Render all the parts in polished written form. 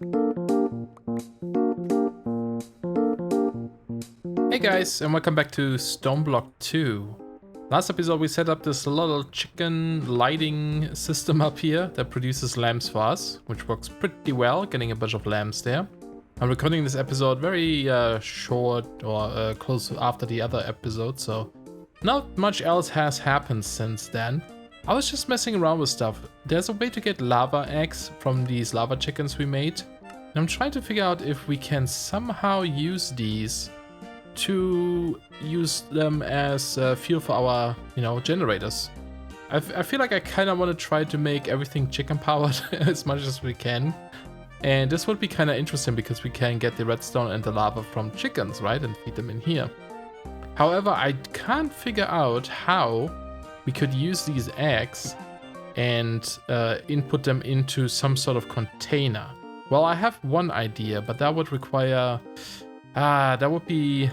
Hey guys, and welcome back to Stoneblock 2. Last episode we set up this little chicken lighting system up here that produces lamps for us, which works pretty well, getting a bunch of lamps there. I'm recording this episode very short or close after the other episode, so not much else has happened since then. I was just messing around with stuff. There's a way to get lava eggs from these lava chickens we made. And I'm trying to figure out if we can somehow use these to use them as fuel for our, generators. I feel like I kind of want to try to make everything chicken powered as much as we can. And this would be kind of interesting because we can get the redstone and the lava from chickens, right? And feed them in here. However, I can't figure out how we could use these eggs and input them into some sort of container. Well, I have one idea, but that would require... that would be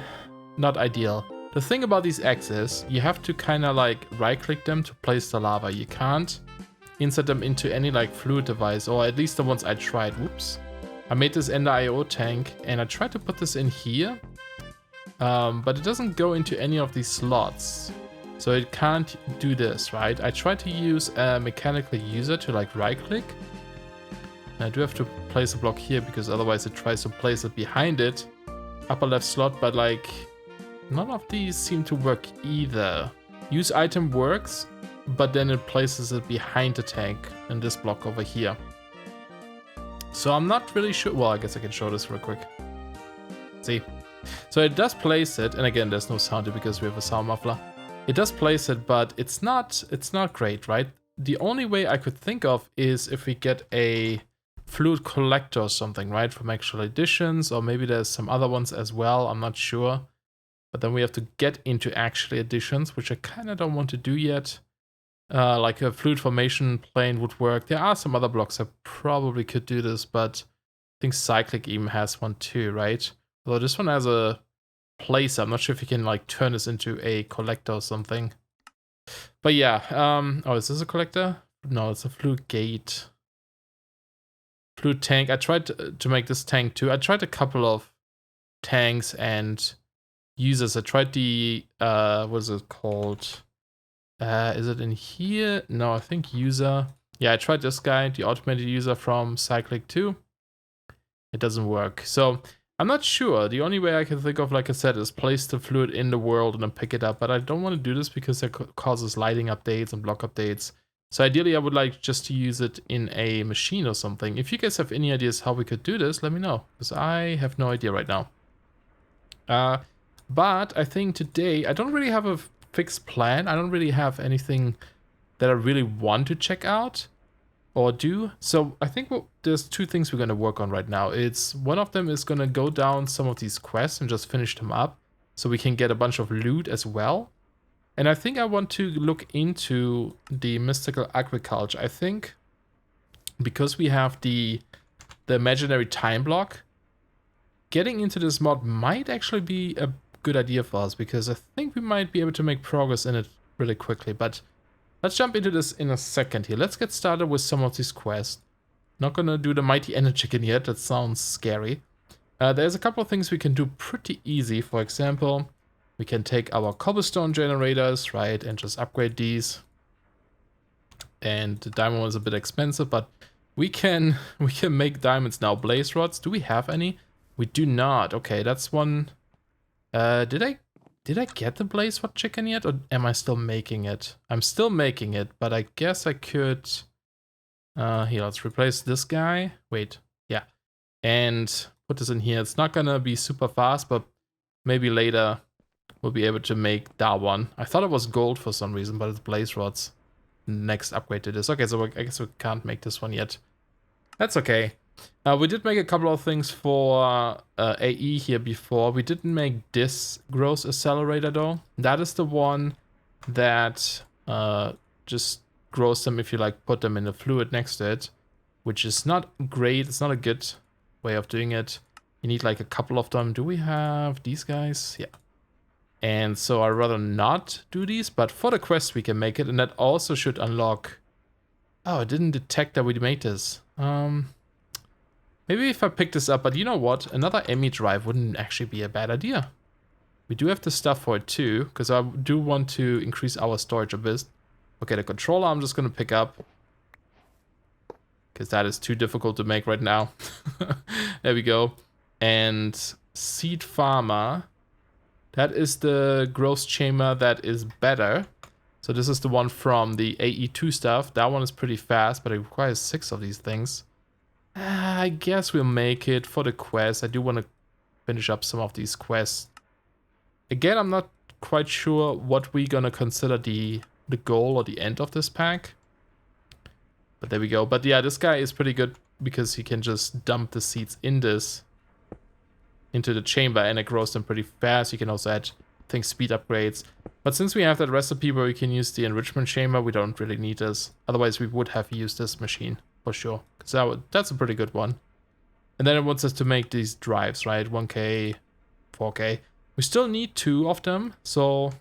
not ideal. The thing about these eggs is you have to kind of like right-click them to place the lava. You can't insert them into any like fluid device, or at least the ones I tried. Whoops. I made this Ender IO tank and I tried to put this in here, but it doesn't go into any of these slots. So it can't do this, right? I tried to use a mechanical user to like right-click. I do have to place a block here because otherwise it tries to place it behind it. Upper left slot, but like none of these seem to work either. Use item works, but then it places it behind the tank in this block over here. So I'm not really sure. Well, I guess I can show this real quick. See? So it does place it, and again, there's no sound because we have a sound muffler. It does place it, but it's not great, right? The only way I could think of is if we get a fluid collector or something, right, from actual editions, or maybe there's some other ones as well, I'm not sure. But then we have to get into actual editions, which I kind of don't want to do yet. Like a fluid formation plane would work. There are some other blocks that probably could do this, but I think Cyclic even has one too, right? Although this one has a place, I'm not sure if you can like turn this into a collector or something. But yeah, oh, is this a collector? No, it's a fluid gate. Fluid tank. I tried to make this tank too. I tried a couple of tanks and users. I tried the what is it called? Is it in here? No, I think user. Yeah, I tried this guy, the automated user from Cyclic 2. It doesn't work. So I'm not sure. The only way I can think of, like I said, is place the fluid in the world and then pick it up. But I don't want to do this because it causes lighting updates and block updates. So ideally, I would like just to use it in a machine or something. If you guys have any ideas how we could do this, let me know. Because I have no idea right now. But I think today, I don't really have a fixed plan. I don't really have anything that I really want to check out or do. So I think there's two things we're going to work on right now. One of them is going to go down some of these quests and just finish them up. So we can get a bunch of loot as well. And I think I want to look into the mystical agriculture. I think because we have the imaginary time block, getting into this mod might actually be a good idea for us because I think we might be able to make progress in it really quickly. But let's jump into this in a second here. Let's get started with some of these quests. Not gonna do the mighty ender chicken yet. That sounds scary. There's a couple of things we can do pretty easy. For example, we can take our cobblestone generators, right, and just upgrade these. And the diamond one is a bit expensive, but we can make diamonds now. Blaze rods, do we have any? We do not. Okay, that's one. Did I get the blaze rod chicken yet, or am I still making it? I'm still making it, but I guess I could. Here, let's replace this guy. Wait, yeah, and put this in here. It's not gonna be super fast, but maybe later we'll be able to make that one. I thought it was gold for some reason, but it's blaze rods. Next upgrade to this. Okay, so I guess we can't make this one yet. That's okay. We did make a couple of things for AE here before. We didn't make this growth accelerator though. That is the one that just grows them if you like put them in the fluid next to it, which is not great. It's not a good way of doing it. You need like a couple of them. Do we have these guys? Yeah. And so I'd rather not do these, but for the quest we can make it, and that also should unlock... Oh, I didn't detect that we made this. Maybe if I pick this up, but you know what? Another ME drive wouldn't actually be a bad idea. We do have the stuff for it too, because I do want to increase our storage a bit. Okay, the controller I'm just going to pick up, because that is too difficult to make right now. There we go. And seed farmer, that is the growth chamber that is better. So this is the one from the AE2 stuff. That one is pretty fast, but it requires 6 of these things. I guess we'll make it for the quest. I do want to finish up some of these quests. Again, I'm not quite sure what we're gonna consider the goal or the end of this pack. But there we go. But yeah, this guy is pretty good because he can just dump the seeds in this into the chamber and it grows them pretty fast. You can also add things, speed upgrades. But since we have that recipe where we can use the enrichment chamber, we don't really need this. Otherwise, we would have used this machine for sure. Because that's a pretty good one. And then it wants us to make these drives, right? 1K, 4K. We still need 2 of them, so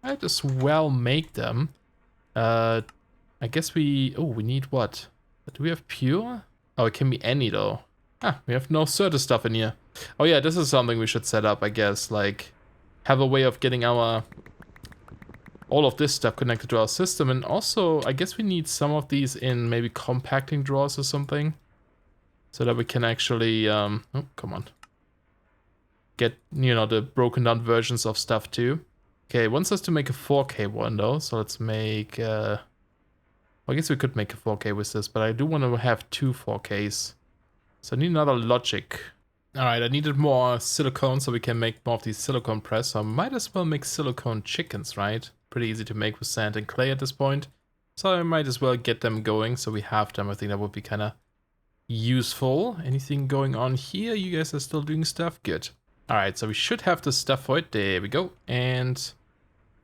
might as well make them. I guess we need what? Do we have pure? Oh, it can be any though. We have no certain stuff in here. Oh yeah, this is something we should set up, I guess. Like, have a way of getting all of this stuff connected to our system. And also, I guess we need some of these in maybe compacting drawers or something. So that we can actually, oh, come on. Get, you know, the broken down versions of stuff too. Okay, it wants us to make a 4K one though, so let's make, well, I guess we could make a 4K with this, but I do want to have 2 4Ks. So I need another logic. Alright, I needed more silicone so we can make more of these silicone press, so I might as well make silicone chickens, right? Pretty easy to make with sand and clay at this point. So I might as well get them going so we have them. I think that would be kind of useful. Anything going on here? You guys are still doing stuff? Good. Alright, so we should have the stuff for it. There we go. And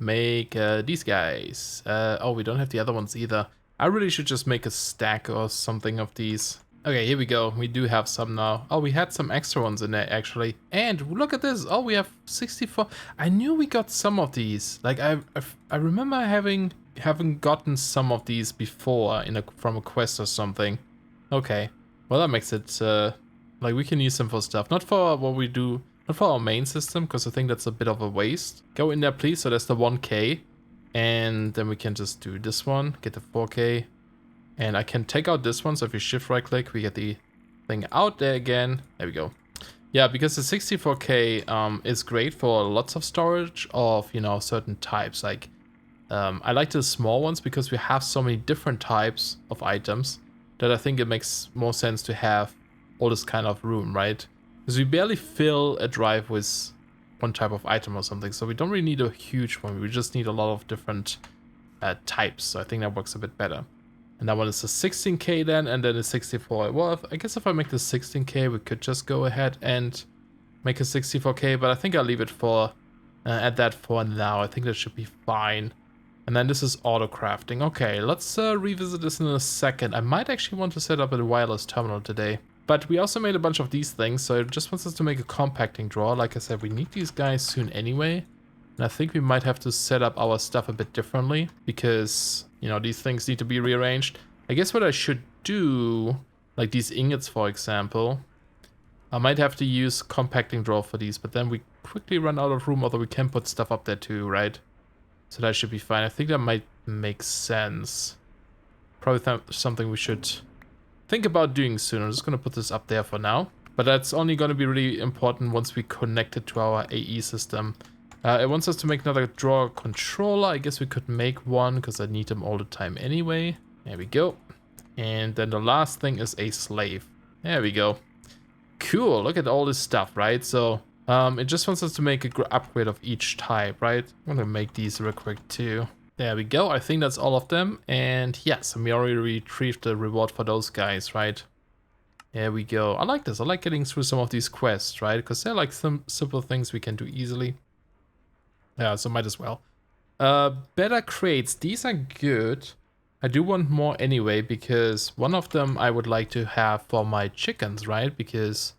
make these guys. Oh, we don't have the other ones either. I really should just make a stack or something of these. Okay, here we go. We do have some now. Oh, we had some extra ones in there actually. And look at this. Oh, we have 64. I knew we got some of these. Like I remember having gotten some of these before from a quest or something. Okay. Well, that makes it like we can use them for stuff. Not for what we do. Not for our main system, because I think that's a bit of a waste. Go in there, please. So that's the 1K. And then we can just do this one. Get the 4K. And I can take out this one. So if you shift right click, we get the thing out there again. There we go. Yeah, because the 64K is great for lots of storage of, you know, certain types. Like, I like the small ones because we have so many different types of items that I think it makes more sense to have all this kind of room, right? Because we barely fill a drive with one type of item or something, so we don't really need a huge one. We just need a lot of different types, so I think that works a bit better. And that one is a 16K then, and then a 64. Well, I guess if I make the 16K, we could just go ahead and make a 64K, but I think I'll leave it for at that for now. I think that should be fine. And then this is auto crafting. Okay, let's revisit this in a second. I might actually want to set up a wireless terminal today. But we also made a bunch of these things, so it just wants us to make a compacting drawer. Like I said, we need these guys soon anyway. And I think we might have to set up our stuff a bit differently because, you know, these things need to be rearranged. I guess what I should do, like these ingots, for example, I might have to use compacting drawer for these, but then we quickly run out of room, although we can put stuff up there too, right? So that should be fine. I think that might make sense. Probably something we should think about doing soon. I'm just going to put this up there for now. But that's only going to be really important once we connect it to our AE system. It wants us to make another drawer controller. I guess we could make one because I need them all the time anyway. There we go. And then the last thing is a slave. There we go. Cool. Look at all this stuff, right? So it just wants us to make an upgrade of each type, right? I'm going to make these real quick too. There we go. I think that's all of them. And yes, we already retrieved the reward for those guys, right? There we go. I like this. I like getting through some of these quests, right? Because they're like some simple things we can do easily. Yeah, so might as well. Better crates. These are good. I do want more anyway, because one of them I would like to have for my chickens, right? Because,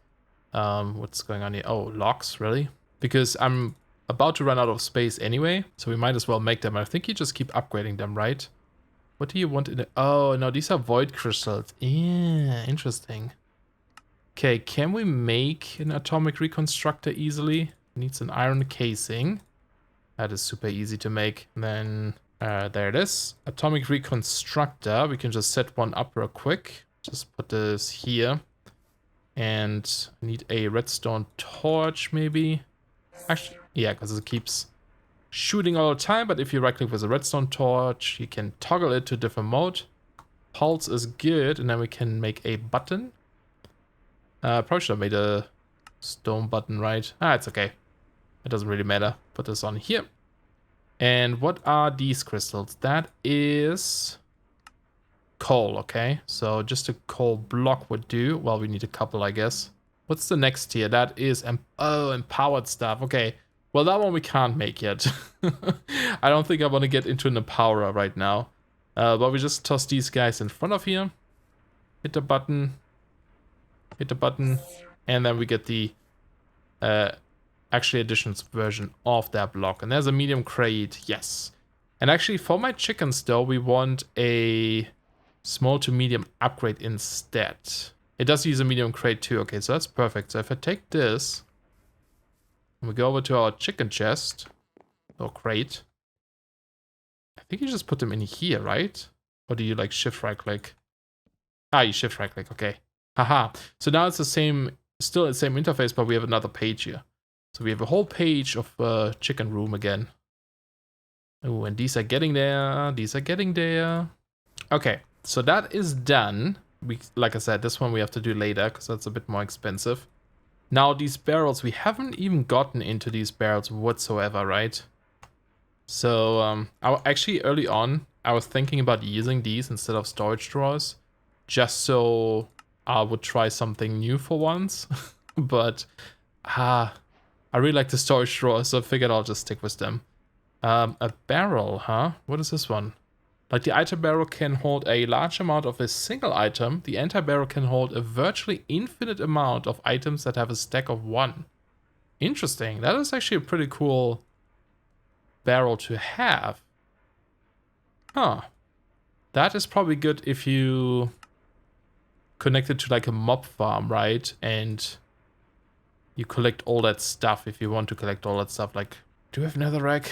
what's going on here? Oh, locks, really? Because I'm about to run out of space anyway, so we might as well make them. I think you just keep upgrading them, right? What do you want in it? Oh, no, these are void crystals. Yeah, interesting. Okay, can we make an atomic reconstructor easily? Needs an iron casing. That is super easy to make. And then there it is. Atomic reconstructor. We can just set one up real quick. Just put this here. And need a redstone torch maybe. Actually, yeah, because it keeps shooting all the time. But if you right click with a redstone torch, you can toggle it to different mode. Pulse is good. And then we can make a button. Probably should have made a stone button, right? Ah, it's okay. It doesn't really matter. Put this on here. And what are these crystals? That is coal, okay? So just a coal block would do. Well, we need a couple, I guess. What's the next tier? That is empowered stuff. Okay. Well, that one we can't make yet. I don't think I want to get into an empowerer right now. But we just toss these guys in front of here. Hit the button. Hit the button. And then we get the actually additions version of that block. And there's a medium crate. Yes. And actually for my chickens though, we want a small to medium upgrade instead. It does use a medium crate too. Okay, so that's perfect. So if I take this and we go over to our chicken chest or crate, I think you just put them in here, right? Or do you like shift right click? Ah, you shift right click. Okay. Haha. So now it's the same, still the same interface, but we have another page here. So we have a whole page of chicken room again. Oh, and these are getting there. These are getting there. Okay, so that is done. Like I said, this one we have to do later because that's a bit more expensive. Now these barrels, we haven't even gotten into these barrels whatsoever, right? So actually early on, I was thinking about using these instead of storage drawers, just so I would try something new for once. But I really like the storage drawers, so I figured I'll just stick with them. A barrel, huh? What is this one? Like the item barrel can hold a large amount of a single item. The anti-barrel can hold a virtually infinite amount of items that have a stack of 1. Interesting. That is actually a pretty cool barrel to have. Huh. That is probably good if you connect it to like a mob farm, right? And you collect all that stuff if you want to collect all that stuff. Like, do we have netherrack?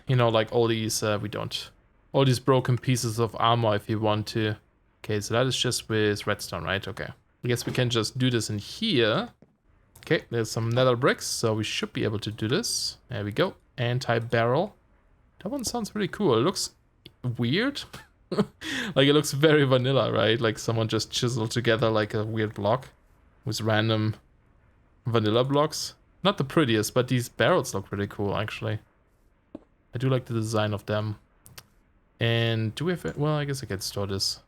You know, like all these, we don't. All these broken pieces of armor if you want to. Okay, so that is just with redstone, right? Okay. I guess we can just do this in here. Okay, there's some nether bricks, so we should be able to do this. There we go. Anti-barrel. That one sounds really cool. It looks weird. Like, it looks very vanilla, right? Like someone just chiseled together like a weird block with random vanilla blocks. Not the prettiest, but these barrels look pretty cool, actually. I do like the design of them. And do we have... Well, I guess I can store this.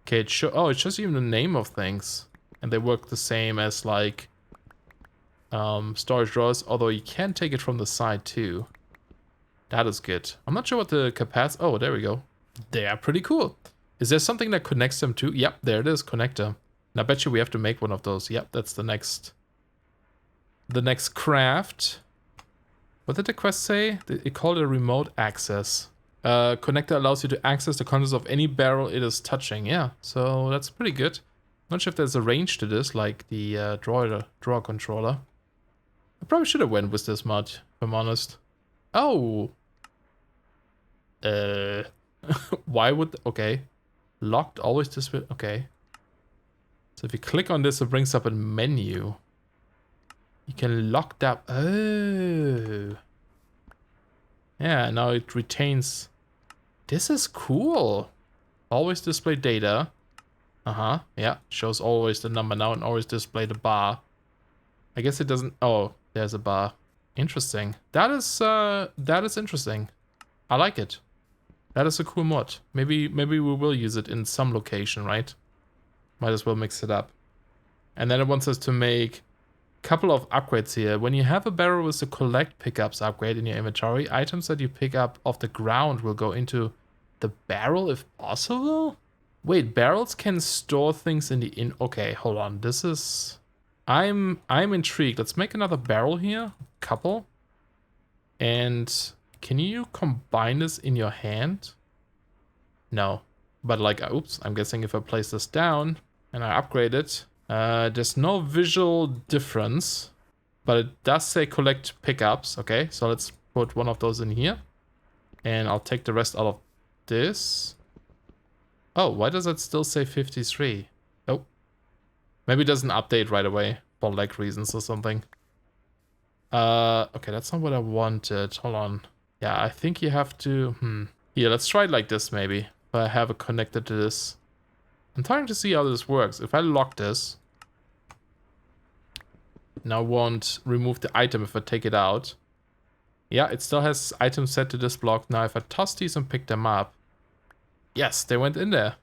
Okay, it shows even the name of things. And they work the same as, like, storage drawers. Although you can take it from the side, too. That is good. I'm not sure what the capacity... Oh, there we go. They are pretty cool. Is there something that connects them to? Yep, there it is, connector. And I bet you we have to make one of those. Yep, that's the next... The next craft. What did the quest say? It called it a remote access. Connector allows you to access the contents of any barrel it is touching. Yeah, so that's pretty good. Not sure if there's a range to this, like the drawer controller. I probably should have went with this mod, if I'm honest. Oh! Why would... Okay. Locked, always display... Okay. So if you click on this, it brings up a menu. You can lock that... Oh! Yeah, now it retains... This is cool. Always display data. Uh-huh. Yeah. Shows always the number now and always display the bar. I guess it doesn't... Oh, there's a bar. Interesting. That is interesting. I like it. That is a cool mod. Maybe we will use it in some location, right? Might as well mix it up. And then it wants us to make a couple of upgrades here. When you have a barrel with the collect pickups upgrade in your inventory, items that you pick up off the ground will go into the barrel if possible? Wait, barrels can store things in the okay, hold on. This is... I'm intrigued. Let's make another barrel here. Couple. And can you combine this in your hand? No. But like, oops, I'm guessing if I place this down and I upgrade it, There's no visual difference, but it does say collect pickups. Okay, so let's put one of those in here. And I'll take the rest out of this. Oh, why does it still say 53? Oh, maybe it doesn't update right away for lag reasons or something. Okay, that's not what I wanted. Hold on. Yeah, I think you have to... Here, let's try it like this maybe. If I have it connected to this. I'm trying to see how this works. If I lock this... Now won't remove the item if I take it out. Yeah, it still has items set to this block. Now if I toss these and pick them up... Yes, they went in there.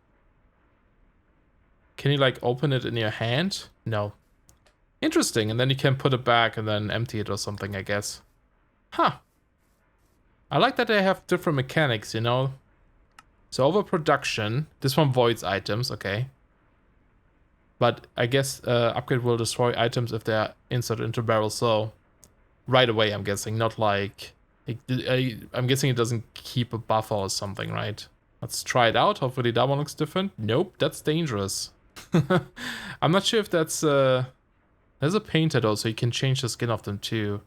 Can you like open it in your hand? No. Interesting, and then you can put it back and then empty it or something, I guess. Huh. I like that they have different mechanics, you know? So overproduction, this one voids items, okay. But I guess upgrade will destroy items if they're inserted into barrels, so right away I'm guessing, not like... I'm guessing it doesn't keep a buffer or something, right? Let's try it out, hopefully that one looks different. Nope, that's dangerous. I'm not sure if that's... There's a painter though, so you can change the skin of them too.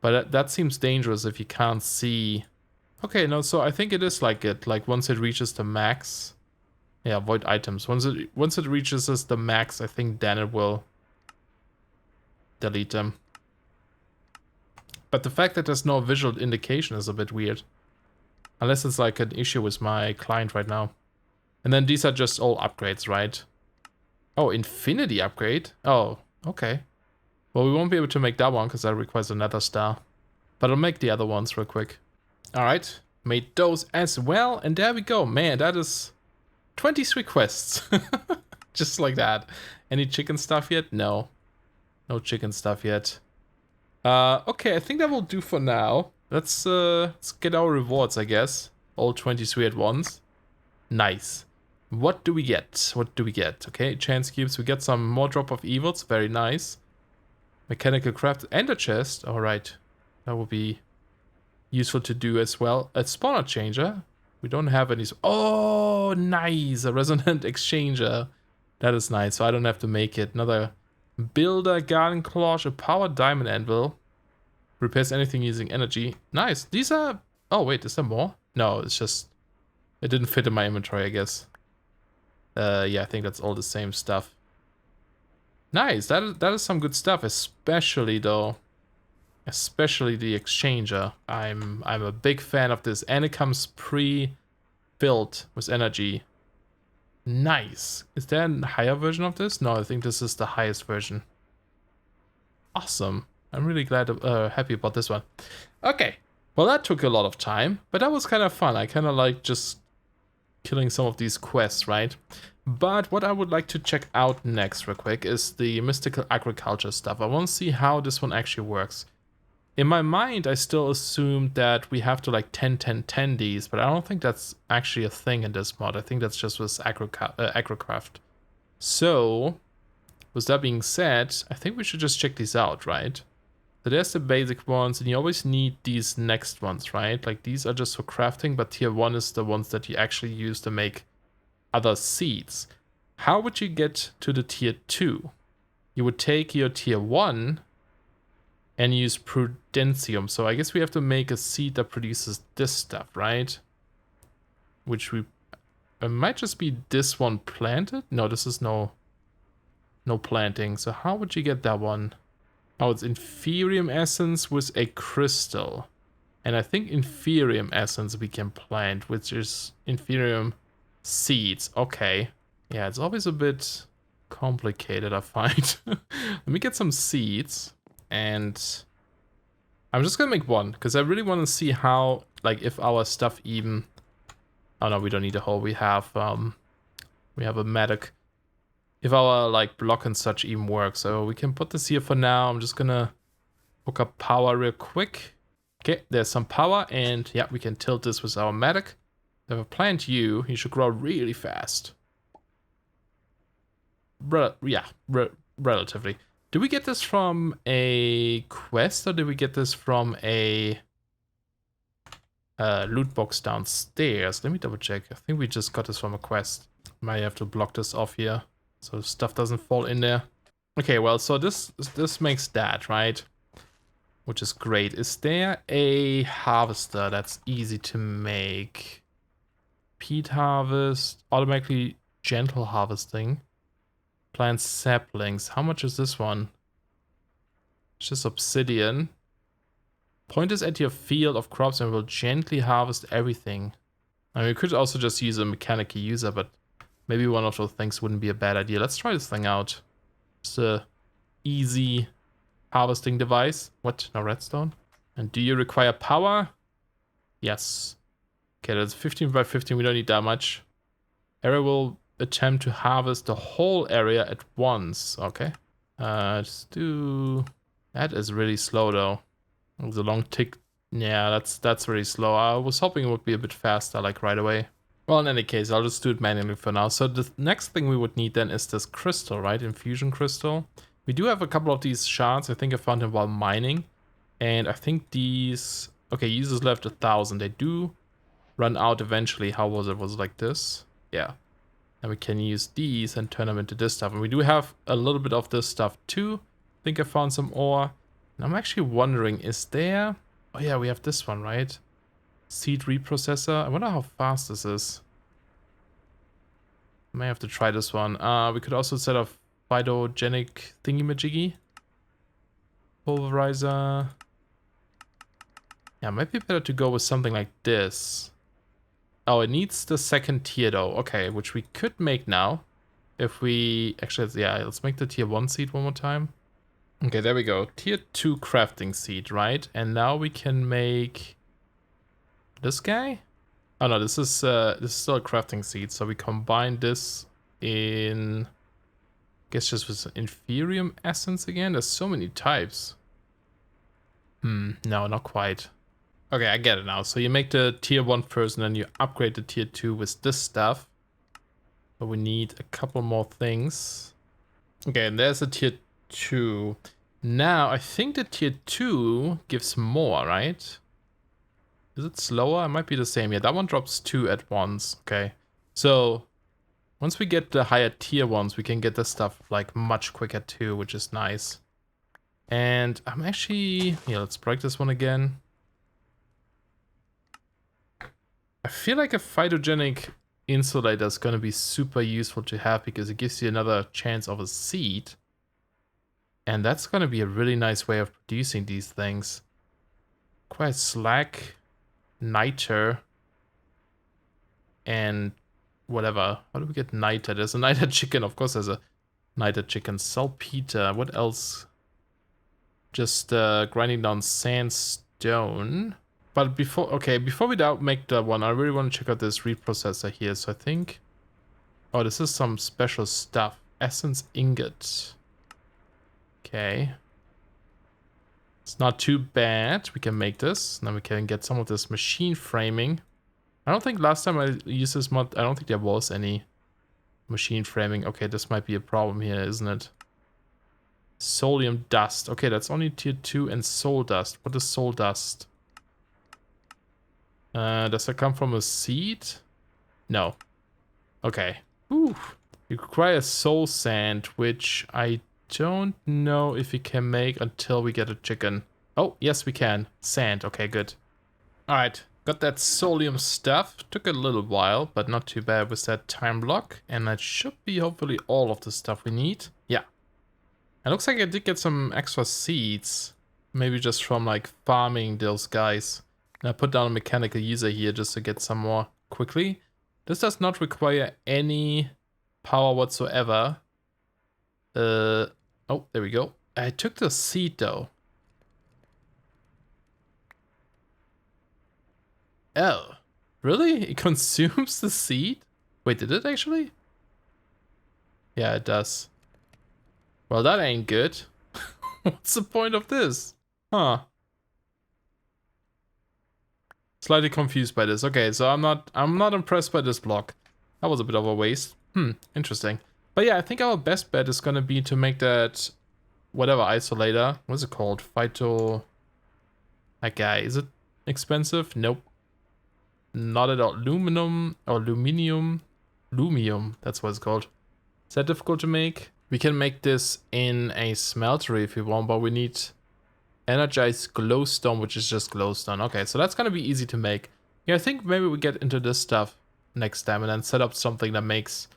But that seems dangerous if you can't see. Okay, no, so I think it is like it. Like once it reaches the max. Yeah, void items. Once it reaches the max, I think then it will delete them. But the fact that there's no visual indication is a bit weird. Unless it's like an issue with my client right now. And then these are just all upgrades, right? Oh, infinity upgrade? Oh, okay. Well, we won't be able to make that one because that requires another star. But I'll make the other ones real quick. Alright, made those as well. And there we go. Man, that is 23 quests. Just like that. Any chicken stuff yet? No. No chicken stuff yet. Okay, I think that will do for now. Let's get our rewards, I guess. All 23 at once. Nice. What do we get? What do we get? Okay, chance cubes. We get some more drop of evils. Very nice. Mechanical craft and a chest. Alright. That will be useful to do as well. A spawner changer. We don't have any. Oh, nice. A resonant exchanger. That is nice. So I don't have to make it. Another builder, garden cloche, a power diamond anvil. Repairs anything using energy. Nice. These are... Oh, wait. Is there more? No, it's just... It didn't fit in my inventory, I guess. Yeah, I think that's all the same stuff. Nice, that is some good stuff, especially though. Especially the exchanger. I'm a big fan of this, and it comes pre-filled with energy. Nice. Is there a higher version of this? No, I think this is the highest version. Awesome. I'm really glad, happy about this one. Okay, well that took a lot of time, but that was kind of fun. I kind of like just killing some of these quests, right? But what I would like to check out next real quick is the mystical agriculture stuff. I want to see how this one actually works. In my mind, I still assumed that we have to like 10-10-10 these, but I don't think that's actually a thing in this mod. I think that's just with agricraft. So, with that being said, I think we should just check these out, right? So there's the basic ones, and you always need these next ones, right? Like these are just for crafting, but tier 1 is the ones that you actually use to make other seeds. How would you get to the tier 2? You would take your tier 1 and use Prudentium. So I guess we have to make a seed that produces this stuff, right? Which it might just be this one planted. No, this is no planting. So how would you get that one? Oh, it's Inferium Essence with a crystal. And I think Inferium Essence we can plant, which is Inferium seeds. Okay. Yeah, it's always a bit complicated, I find. Let me get some seeds. And I'm just gonna make one, because I really want to see how, like, if our stuff even... Oh no, we don't need a hole. We have a medic. If our, like, block and such even works. So we can put this here for now. I'm just gonna hook up power real quick. Okay, there's some power, and yeah, we can tilt this with our medic. If I plant you, he should grow really fast. Relatively. Did we get this from a quest, or did we get this from a loot box downstairs? Let me double check. I think we just got this from a quest. Might have to block this off here. so stuff doesn't fall in there. Okay, well, so this makes that, right? Which is great. Is there a harvester that's easy to make? Peat harvest, automatically gentle harvesting. Plant saplings. How much is this one? It's just obsidian. Point this at your field of crops and will gently harvest everything. I mean, we could also just use a mechanical user, but maybe one of those things wouldn't be a bad idea. Let's try this thing out. It's a easy harvesting device. What? No redstone? And do you require power? Yes. Okay, that's 15 by 15. We don't need that much. Area will attempt to harvest the whole area at once. Okay. Just do... That is really slow though. It was a long tick. Yeah, that's really slow. I was hoping it would be a bit faster, like right away. Well, in any case, I'll just do it manually for now. So the next thing we would need then is this crystal, right? Infusion crystal. We do have a couple of these shards. I think I found them while mining. And I think these... Okay, users left 1,000. They do run out eventually. How was it? Was it like this? Yeah. And we can use these and turn them into this stuff. And we do have a little bit of this stuff too. I think I found some ore. And I'm actually wondering, is there... Oh yeah, we have this one, right? Seed reprocessor. I wonder how fast this is. May have to try this one. We could also set up phytogenic thingy-majiggy. Pulverizer. Yeah, might be better to go with something like this. Oh, it needs the second tier though. Okay, which we could make now. If we... Actually, yeah, let's make the tier 1 seed one more time. Okay, there we go. Tier 2 crafting seed, right? And now we can make... This guy? Oh no, this is still a crafting seed. So we combine this in... I guess just with Inferium Essence again. There's so many types. No, not quite. Okay, I get it now. So you make the tier 1 first and then you upgrade the tier 2 with this stuff. But we need a couple more things. Okay, and there's a tier 2. Now, I think the tier 2 gives more, right? Is it slower? It might be the same. Yeah, that one drops 2 at once. Okay. So, once we get the higher tier ones, we can get this stuff like much quicker too, which is nice. And I'm actually... Yeah, let's break this one again. I feel like a phytogenic insulator is going to be super useful to have because it gives you another chance of a seed. And that's going to be a really nice way of producing these things. Quite slack, niter, and whatever. How do we get niter? There's a niter chicken. Of course there's a niter chicken. Salpeter. What else? Just grinding down sandstone. But before... Okay, before we make that one, I really want to check out this reprocessor here. So I think... Oh, this is some special stuff. Essence ingot. Okay. It's not too bad. We can make this. Now we can get some of this machine framing. I don't think last time I used this mod, I don't think there was any machine framing. Okay, this might be a problem here, isn't it? Solium dust. Okay, that's only tier 2 and soul dust. What is soul dust? Does that come from a seed? No. Okay. Ooh. You require soul sand, which I don't know if we can make until we get a chicken. Oh, yes we can. Sand. Okay, good. Alright. Got that solium stuff. Took a little while, but not too bad with that time block. And that should be hopefully all of the stuff we need. Yeah. It looks like I did get some extra seeds. Maybe just from like farming those guys. And I put down a mechanical user here just to get some more quickly. This does not require any power whatsoever. Oh, there we go. I took the seed though. Oh, really? It consumes the seed? Wait, did it actually? Yeah, it does. Well, that ain't good. What's the point of this? Huh. Slightly confused by this. Okay, so I'm not impressed by this block. That was a bit of a waste. Interesting. But yeah, I think our best bet is gonna be to make that whatever isolator. What's it called? Phyto... That guy. Is it expensive? Nope. Not at all. Aluminum or aluminium. Lumium, that's what it's called. Is that difficult to make? We can make this in a smeltery if we want, but we need energized glowstone, which is just glowstone. Okay, so that's gonna be easy to make. Yeah, I think maybe we get into this stuff next time and then set up something that makes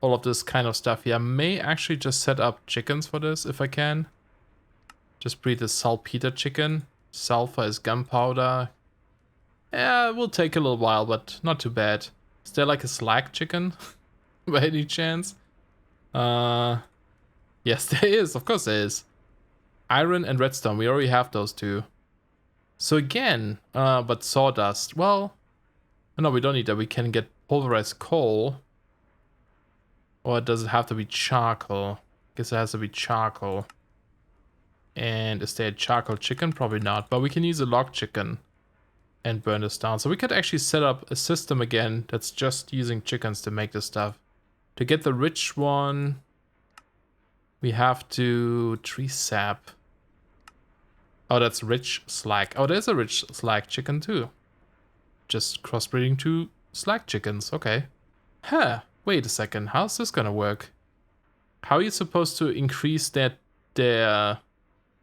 all of this kind of stuff. Yeah, I may actually just set up chickens for this if I can. Just breed a saltpeter chicken. Sulfur is gunpowder. Yeah, it will take a little while, but not too bad. Is there like a slag chicken by any chance? Yes, there is. Of course there is. Iron and redstone. We already have those two. So again, but sawdust. Well, no, we don't need that. We can get pulverized coal. Or does it have to be charcoal? Guess it has to be charcoal. And is there a charcoal chicken? Probably not. But we can use a log chicken and burn this down. So we could actually set up a system again that's just using chickens to make this stuff. To get the rich one, we have to tree sap. Oh, that's rich slag. Oh, there's a rich slag chicken too. Just crossbreeding two slag chickens. Okay. Huh. Wait a second. How's this gonna work? How are you supposed to increase their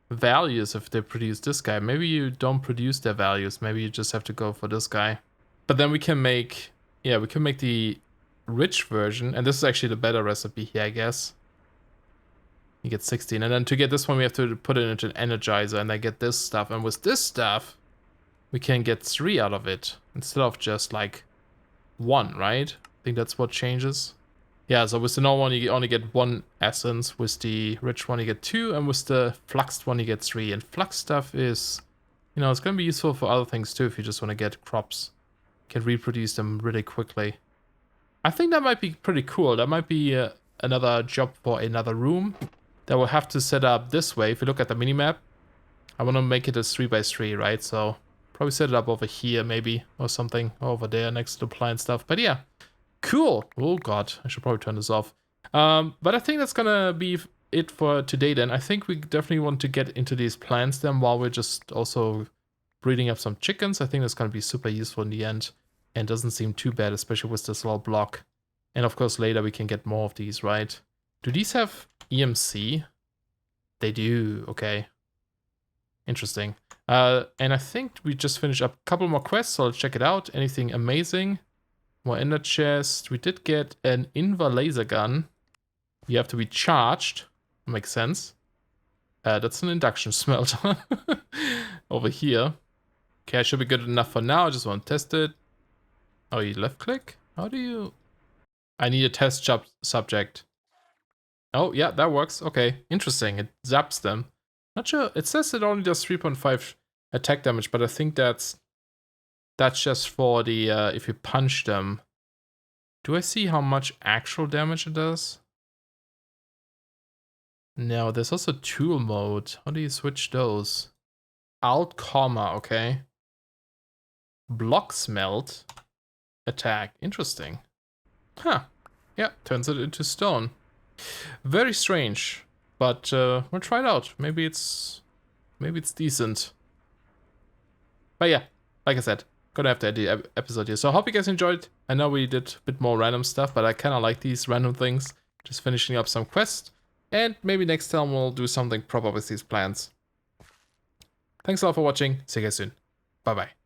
values if they produce this guy? Maybe you don't produce their values. Maybe you just have to go for this guy. But then we can make, yeah, we can make the rich version. And this is actually the better recipe here, I guess. You get 16. And then to get this one, we have to put it into an energizer and then get this stuff. And with this stuff, we can get 3 out of it instead of just like 1, right? I think that's what changes. Yeah, so with the normal one, you only get 1 essence. With the rich one, you get 2. And with the fluxed one, you get 3. And flux stuff is, you know, it's going to be useful for other things too if you just want to get crops. You can reproduce them really quickly. I think that might be pretty cool. That might be another job for another room that we'll have to set up this way. If you look at the minimap, I want to make it a 3x3, right? So probably set it up over here maybe or something over there next to the plant stuff. But yeah. Cool. Oh god, I should probably turn this off. But I think that's gonna be it for today then. I think we definitely want to get into these plants then while we're just also breeding up some chickens. I think that's gonna be super useful in the end and doesn't seem too bad, especially with this little block. And of course later we can get more of these, right? Do these have EMC? They do, okay. Interesting. And I think we just finished up a couple more quests, so let's check it out. Anything amazing? More in the chest. We did get an Invar laser gun. You have to be charged. Makes sense. That's an induction smelter. Over here. Okay, I should be good enough for now. I just want to test it. Oh, you left click? How do you... I need a test subject. Oh, yeah, that works. Okay, interesting. It zaps them. Not sure. It says it only does 3.5 attack damage, but I think that's just for the, if you punch them. Do I see how much actual damage it does? No, there's also tool mode. How do you switch those? Alt, comma, okay. Block smelt. Attack. Interesting. Huh. Yeah, turns it into stone. Very strange. But we'll try it out. Maybe it's decent. But yeah, like I said, gonna have to end the episode here. So I hope you guys enjoyed. I know we did a bit more random stuff, but I kind of like these random things. Just finishing up some quests. And maybe next time we'll do something proper with these plants. Thanks a lot for watching. See you guys soon. Bye bye.